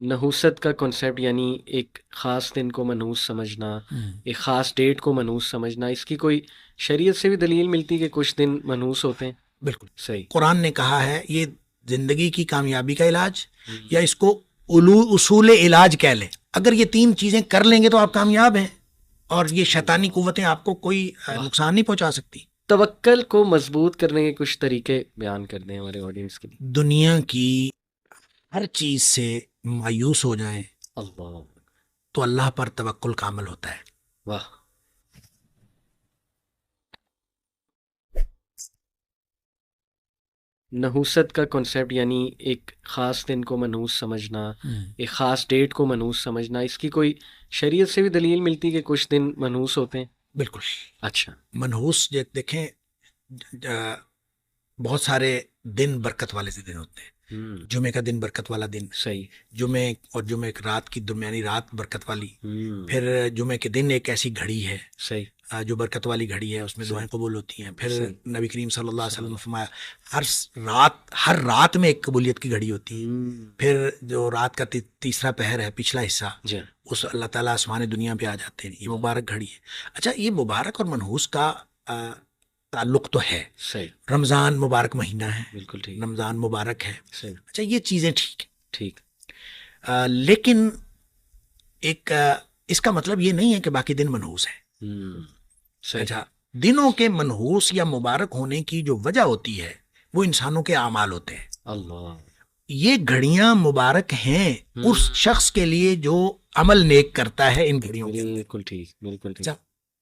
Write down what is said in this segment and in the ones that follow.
نحوست کا کنسیپٹ یعنی ایک خاص دن کو منحوس سمجھنا، ایک خاص ڈیٹ کو منحوس سمجھنا، اس کی کوئی شریعت سے بھی دلیل ملتی کہ کچھ دن منحوس ہوتے ہیں؟ بالکل صحیح. قرآن نے کہا ہے یہ زندگی کی کامیابی کا علاج، یا اس کو اصول علاج کہہ لیں. اگر یہ تین چیزیں کر لیں گے تو آپ کامیاب ہیں، اور یہ شیطانی قوتیں آپ کو کوئی نقصان نہیں پہنچا سکتی. توکل کو مضبوط کرنے کے کچھ طریقے بیان کر دیں ہمارے آڈینس کے لیے. دنیا کی ہر چیز سے مایوس ہو جائیں اللہ، تو اللہ پر توکل کامل ہوتا ہے. واہ. نحوست کا کنسیپٹ یعنی ایک خاص دن کو منحوس سمجھنا، ایک خاص ڈیٹ کو منحوس سمجھنا، اس کی کوئی شریعت سے بھی دلیل ملتی کہ کچھ دن منحوس ہوتے ہیں؟ بالکل. اچھا. منحوس دیکھیں، بہت سارے دن برکت والے دن ہوتے ہیں. جمعے کا دن برکت والا دن، صحیح. جمعے اور جمعے رات کی درمیانی رات برکت والی. پھر جمعے کے دن ایک ایسی گھڑی ہے صحیح جو برکت والی گھڑی ہے، اس میں دعائیں قبول ہوتی ہیں. پھر نبی کریم صلی اللہ علیہ وسلم نے فرمایا ہر رات میں ایک قبولیت کی گھڑی ہوتی ہے. پھر جو رات کا تیسرا پہر ہے، پچھلا حصہ، اس اللہ تعالیٰ آسمان دنیا پہ آ جاتے ہیں. یہ مبارک گھڑی ہے. اچھا، یہ مبارک اور منحوس کا تعلق تو ہے. صحیح. رمضان مبارک مہینہ ہے، بالکل ٹھیک. رمضان مبارک ہے. صحیح. اچھا، یہ چیزیں ٹھیک ٹھیک. لیکن ایک اس کا مطلب یہ نہیں ہے کہ باقی دن منحوس ہیں. اچھا، دنوں کے منحوس یا مبارک ہونے کی جو وجہ ہوتی ہے وہ انسانوں کے اعمال ہوتے ہیں. اللہ. یہ گھڑیاں مبارک ہیں اس شخص کے لیے جو عمل نیک کرتا ہے ان گھڑیوں کے. بالکل ٹھیک. بالکل ٹھیک.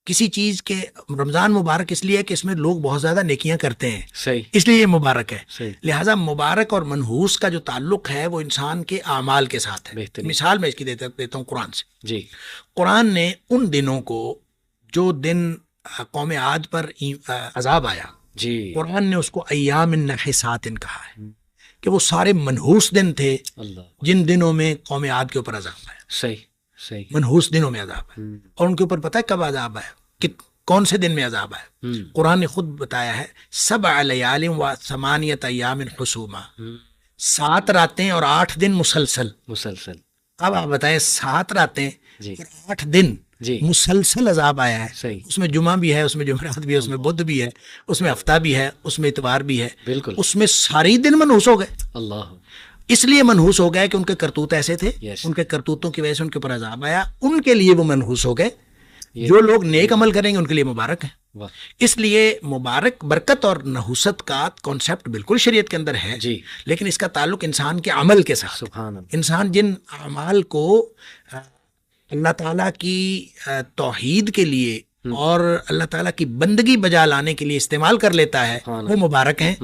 کسی چیز کے رمضان مبارک اس لیے کہ اس میں لوگ بہت زیادہ نیکیاں کرتے ہیں، صحیح، اس لیے یہ مبارک ہے. صحیح. لہٰذا مبارک اور منحوس کا جو تعلق ہے وہ انسان کے اعمال کے ساتھ ہے. مثال میں اس کی دیتا ہوں قرآن سے. جی. قرآن نے ان دنوں کو، جو دن قوم عاد پر عذاب آیا، جی، قرآن نے اس کو ایام نحسات کہا ہے کہ وہ سارے منحوس دن تھے جن دنوں میں قوم عاد کے اوپر عذاب آیا. صحیح صحیح. منحوس دنوں میں عذاب ہے. اور ان کے اوپر پتہ ہے کب عذاب آیا، کہ کون سے دن میں عذاب آیا؟ قرآن نے خود بتایا ہے 7 لیال و 8 ایام حسوما، 7 راتیں اور 8 دن مسلسل. اب آپ بتائیں، 7 راتیں اور 8 دن مسلسل عذاب آیا ہے. صحیح. اس میں جمعہ بھی ہے، اس میں جمعرات بھی ہے، اس میں بدھ بھی ہے، اس میں ہفتہ بھی ہے، اس میں اتوار بھی ہے. بالکل. اس میں سارے دن منحوس ہو گئے. اللہ. اس لیے منحوس ہو گئے کہ ان کے کرتوت ایسے تھے، ان کے کرتوتوں کی وجہ سے ان کے اوپر عذاب آیا. ان کے لیے وہ منحوس ہو گئے. جو لوگ نیک عمل کریں گے ان کے لیے مبارک ہے. اس لیے مبارک، برکت اور نحوست کا کانسیپٹ بالکل شریعت کے اندر ہے، لیکن اس کا تعلق انسان کے عمل کے ساتھ. انسان جن اعمال کو اللہ تعالیٰ کی توحید کے لیے اور اللہ تعالیٰ کی بندگی بجا لانے کے لیے استعمال کر لیتا ہے وہ مبارک ہیں.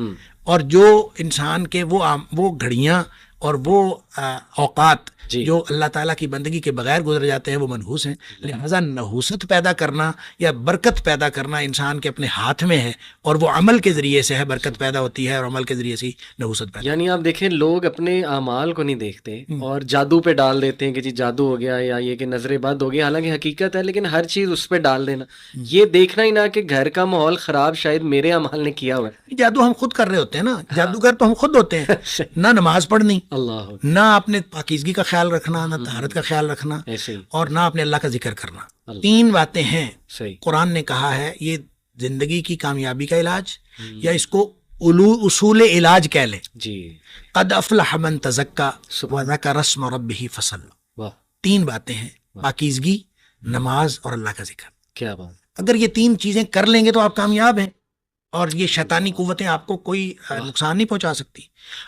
اور جو انسان کے وہ گھڑیاں اور وہ اوقات جو اللہ تعالیٰ کی بندگی کے بغیر گزر جاتے ہیں وہ منحوس ہیں. لہٰذا نحوست پیدا کرنا یا برکت پیدا کرنا انسان کے اپنے ہاتھ میں ہے، اور وہ عمل کے ذریعے سے ہے برکت پیدا ہوتی ہے، اور عمل کے ذریعے سے نحوست پیدا. یعنی آپ دیکھیں، لوگ اپنے اعمال کو نہیں دیکھتے اور جادو پہ ڈال دیتے ہیں کہ جی جادو ہو گیا، یا یہ کہ نظر بد ہو گیا. حالانکہ حقیقت ہے، لیکن ہر چیز اس پہ ڈال دینا، یہ دیکھنا ہی نہ کہ گھر کا ماحول خراب شاید میرے اعمال نے کیا ہوا ہے. جادو ہم خود کر رہے ہوتے ہیں نا، جادوگر تو ہم خود ہوتے ہیں. نہ نماز پڑھنی، اللہ، نہ اپنے پاکیزگی کا خیال رکھنا، نہ طہارت کا خیال رکھنا، اور نہ اپنے اللہ کا ذکر کرنا. 3 باتیں ہیں. قرآن نے کہا ہے یہ زندگی کی کامیابی کا علاج، یا اس کو اصول علاج کہہ لیں. قد افلح من تزکا وذکر اسم ربہ فصلی. 3 باتیں ہیں: پاکیزگی، نماز اور اللہ کا ذکر. کیا بات. اگر یہ 3 چیزیں کر لیں گے تو آپ کامیاب ہیں، اور یہ شیطانی قوتیں آپ کو کوئی نقصان نہیں پہنچا سکتی.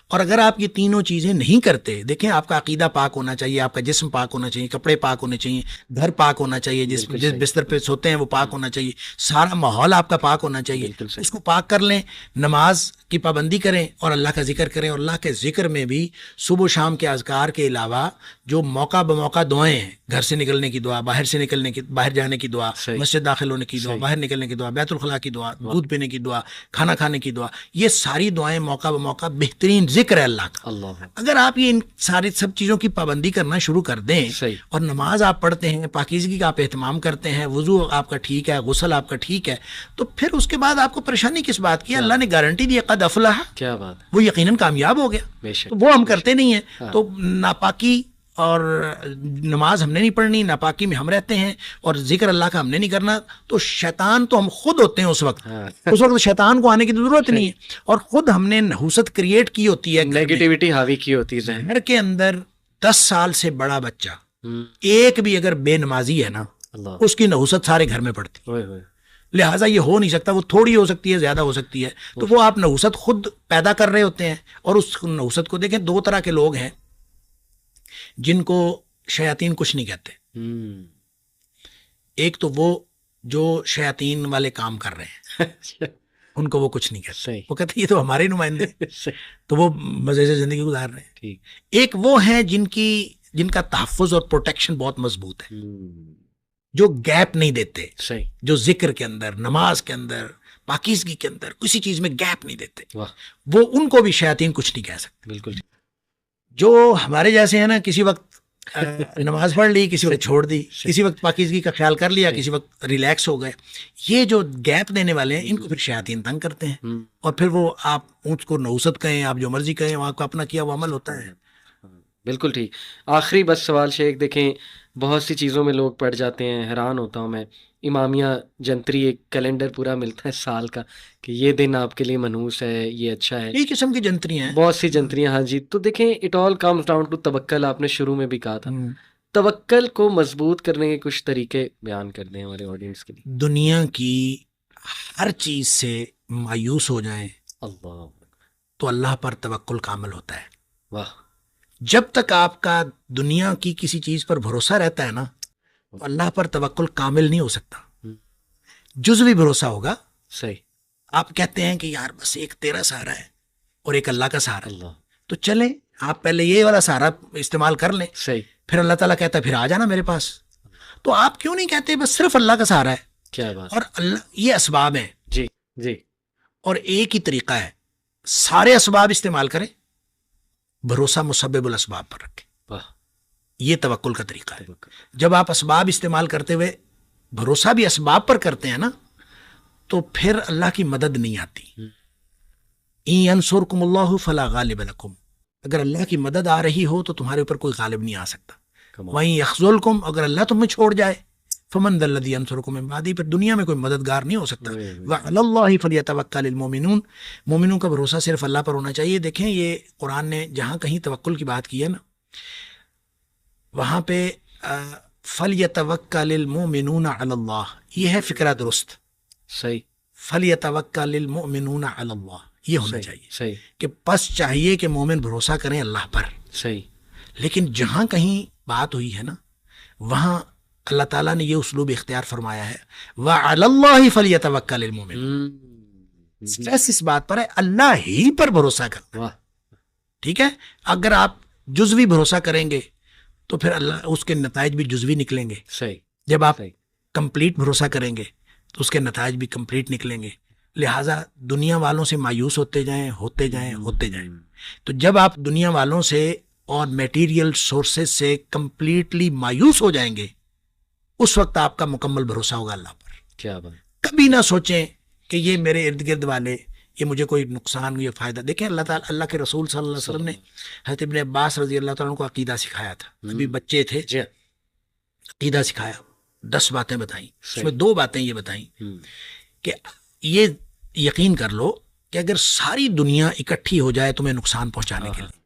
اور اگر آپ یہ تینوں چیزیں نہیں کرتے، دیکھیں، آپ کا عقیدہ پاک ہونا چاہیے، آپ کا جسم پاک ہونا چاہیے، کپڑے پاک ہونے چاہیے، گھر پاک ہونا چاہیے، جس بستر پہ سوتے ہیں وہ پاک ہونا چاہیے، سارا ماحول آپ کا پاک ہونا چاہیے. اس کو پاک کر لیں، نماز کی پابندی کریں اور اللہ کا ذکر کریں. اور اللہ کے ذکر میں بھی صبح و شام کے اذکار کے علاوہ جو موقع بموقع دعائیں ہیں، گھر سے نکلنے کی دعا، باہر جانے کی دعا، مسجد داخل ہونے کی دعا، باہر نکلنے کی دعا، بیت الخلاء کی دعا، دودھ پینے کی دعا، کھانا کھانے کی دعا، یہ ساری دعائیں موقع بموقع بہترین ذکر ہے اللہ کا. اگر آپ یہ ان ساری سب چیزوں کی پابندی کرنا شروع کر دیں، اور نماز آپ پڑھتے ہیں، پاکیزگی کا آپ اہتمام کرتے ہیں، وضو آپ کا ٹھیک ہے، غسل آپ کا ٹھیک ہے، تو پھر اس کے بعد آپ کو پریشانی کس بات کی؟ اللہ نے گارنٹی دی قد افلح. کیا بات. وہ یقیناً کامیاب ہو گیا. وہ ہم کرتے نہیں ہیں. تو ناپاکی اور نماز ہم نے نہیں پڑھنی، ناپاکی میں ہم رہتے ہیں، اور ذکر اللہ کا ہم نے نہیں کرنا، تو شیطان تو ہم خود ہوتے ہیں اس وقت. اس وقت شیطان کو آنے کی ضرورت نہیں ہے، اور خود ہم نے نحوست کریٹ کی ہوتی ہے. نیگیٹیوٹی حاوی کی ہوتی ہے. گھر کے اندر 10 سال سے بڑا بچہ ایک بھی اگر بے نمازی ہے نا، اس کی نحوست سارے گھر میں پڑتی. لہٰذا یہ ہو نہیں سکتا. وہ تھوڑی ہو سکتی ہے، زیادہ ہو سکتی ہے، تو وہ آپ نحوست خود پیدا کر رہے ہوتے ہیں. اور اس نحوست کو دیکھیں، 2 طرح کے لوگ ہیں جن کو شیاطین کچھ نہیں کہتے. ایک تو وہ جو شیاطین والے کام کر رہے ہیں، ان کو وہ کچھ نہیں کہتے، وہ کہتے ہیں یہ تو ہمارے نمائندے، تو وہ مزے سے زندگی گزار رہے ہیں. ایک وہ ہیں جن کا تحفظ اور پروٹیکشن بہت مضبوط ہے، جو گیپ نہیں دیتے، جو ذکر کے اندر، نماز کے اندر، پاکیزگی کے اندر کسی چیز میں گیپ نہیں دیتے. وہ ان کو بھی شیاطین کچھ نہیں کہہ سکتے. بالکل. جو ہمارے جیسے ہیں نا، کسی وقت نماز پڑھ لی، کسی وقت چھوڑ دی، کسی وقت پاکیزگی کا خیال کر لیا، کسی وقت ریلیکس ہو گئے، یہ جو گیپ دینے والے ہیں ان کو پھر شیاطین تنگ کرتے ہیں. اور پھر وہ آپ اونچ کو نحوست کہیں، آپ جو مرضی کہیں، وہاں کا اپنا کیا وہ عمل ہوتا ہے. بالکل ٹھیک. آخری بس سوال شیخ، دیکھیں بہت سی چیزوں میں لوگ پڑ جاتے ہیں، حیران ہوتا ہوں میں. امامیہ جنتری ایک کیلنڈر پورا ملتا ہے سال کا کہ یہ دن آپ کے لیے منحوس ہے، یہ اچھا ہے. کئی قسم کی جنتریاں ہیں، بہت سی جنتریاں. ہاں جی. تو دیکھیں it all comes down to توکل. آپ نے شروع میں بھی کہا تھا توکل کو مضبوط کرنے کے کچھ طریقے بیان کر دیں ہمارے آڈینس کے لیے. دنیا کی ہر چیز سے مایوس ہو جائیں اللہ تو اللہ پر توکل کامل ہوتا ہے. واہ. جب تک آپ کا دنیا کی کسی چیز پر بھروسہ رہتا ہے نا، تو اللہ پر توکل کامل نہیں ہو سکتا، جزوی بھروسہ ہوگا. صحیح. آپ کہتے ہیں کہ یار بس ایک تیرا سہارا ہے اور ایک اللہ کا سہارا ہے، تو چلیں آپ پہلے یہ والا سہارا استعمال کر لیں. صحیح. پھر اللہ تعالیٰ کہتا ہے پھر آ جانا میرے پاس. تو آپ کیوں نہیں کہتے بس صرف اللہ کا سہارا ہے؟ کیا بات. اور اللہ یہ اسباب ہیں. جی جی. اور ایک ہی طریقہ ہے، سارے اسباب استعمال کریں، بھروسہ مسبب الاسباب پر رکھیں. یہ توکل کا طریقہ ہے. جب آپ اسباب استعمال کرتے ہوئے بھروسہ بھی اسباب پر کرتے ہیں نا، تو پھر اللہ کی مدد نہیں آتی. ان ینصرکم اللہ فلا غالب لکم. اگر اللہ کی مدد آ رہی ہو تو تمہارے اوپر کوئی غالب نہیں آ سکتا. وَإِن يَخْذُلْكُمْ. اگر اللہ تمہیں چھوڑ جائے، فَمَنْ ذَا الَّذِي يَنصُرُكُم مِّن بَعْدِهِ. پھر دنیا میں کوئی مددگار نہیں ہو سکتا. وَعَلَى اللَّهِ فَلْيَتَوَكَّلِ الْمُؤْمِنُونَ. مومنوں کا بھروسہ صرف اللہ پر ہونا چاہیے. دیکھیں یہ قرآن نے جہاں کہیں توکل کی بات کی ہے نا، وہاں پہ فَلْيَتَوَكَّلِ الْمُؤْمِنُونَ عَلَى اللَّهِ، یہ ہے فکرہ درست. صحیح. فَلْيَتَوَكَّلِ الْمُؤْمِنُونَ عَلَى اللَّهِ، یہ ہونا چاہیے. صحیح. کہ پس چاہیے کہ مومن بھروسہ کریں اللہ پر. صحیح. لیکن جہاں کہیں بات ہوئی ہے نا، وہاں اللہ تعالیٰ نے یہ اسلوب اختیار فرمایا ہے، وَعَلَى اللَّهِ فَلْيَتَوَكَّلِ الْمُؤْمِنُونَ. اسٹریس اس بات پر ہے اللہ ہی پر بھروسہ کرنا. ٹھیک ہے. اگر آپ جزوی بھروسہ کریں گے تو پھر اللہ اس کے نتائج بھی جزوی نکلیں گے. صحیح. جب آپ کمپلیٹ بھروسہ کریں گے تو اس کے نتائج بھی کمپلیٹ نکلیں گے. لہٰذا دنیا والوں سے مایوس ہوتے جائیں ہوتے جائیں ہوتے جائیں. تو جب آپ دنیا والوں سے اور میٹیریل سورسز سے کمپلیٹلی مایوس ہو جائیں گے، اس وقت آپ کا مکمل بھروسہ ہوگا اللہ پر. کیا بات. کبھی نہ سوچیں کہ یہ میرے ارد گرد والے، یہ مجھے کوئی نقصان یا فائدہ. دیکھیں اللہ تعالیٰ، اللہ کے رسول صلی اللہ علیہ وسلم نے حضرت ابن عباس رضی اللہ تعالیٰ کو عقیدہ سکھایا تھا. ابھی بچے تھے، عقیدہ سکھایا، 10 باتیں بتائیں. اس میں 2 باتیں یہ بتائیں کہ یہ یقین کر لو کہ اگر ساری دنیا اکٹھی ہو جائے تمہیں نقصان پہنچانے کے لیے،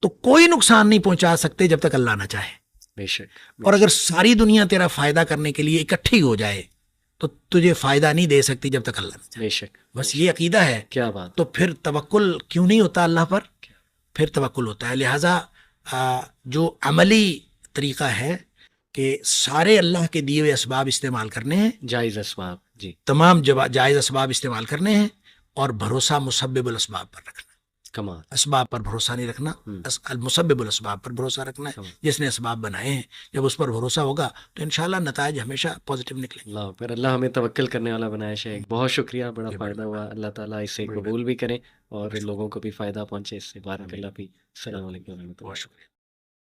تو کوئی نقصان نہیں پہنچا سکتے جب تک اللہ نہ چاہے. بے شک. اور اگر ساری دنیا تیرا فائدہ کرنے کے لیے اکٹھی ہو جائے تو تجھے فائدہ نہیں دے سکتی جب تک اللہ نہ چاہے. بے شک. بس یہ عقیدہ ہے. کیا بات. تو پھر توکل کیوں نہیں ہوتا اللہ پر؟ پھر توکل ہوتا ہے. لہٰذا جو عملی طریقہ ہے کہ سارے اللہ کے دیے ہوئے اسباب استعمال کرنے ہیں، جائز اسباب. جی. تمام جائز اسباب استعمال کرنے ہیں، اور بھروسہ مسبب الاسباب پر رکھنا. کمال. اسباب پر بھروسہ نہیں رکھنا، المسبب الاسباب پر بھروسہ رکھنا ہے. جس نے اسباب بنائے ہیں، جب اس پر بھروسہ ہوگا تو انشاءاللہ نتائج ہمیشہ پازیٹیو نکلیں. اللہ پر اللہ ہمیں توکل کرنے والا بنائے. شیخ بہت شکریہ، بڑا فائدہ ہوا. اللہ تعالیٰ اسے قبول بھی کریں اور لوگوں کو بھی فائدہ پہنچے اس سے. بارک اللہ بھی. السلام علیکم. بہت شکریہ.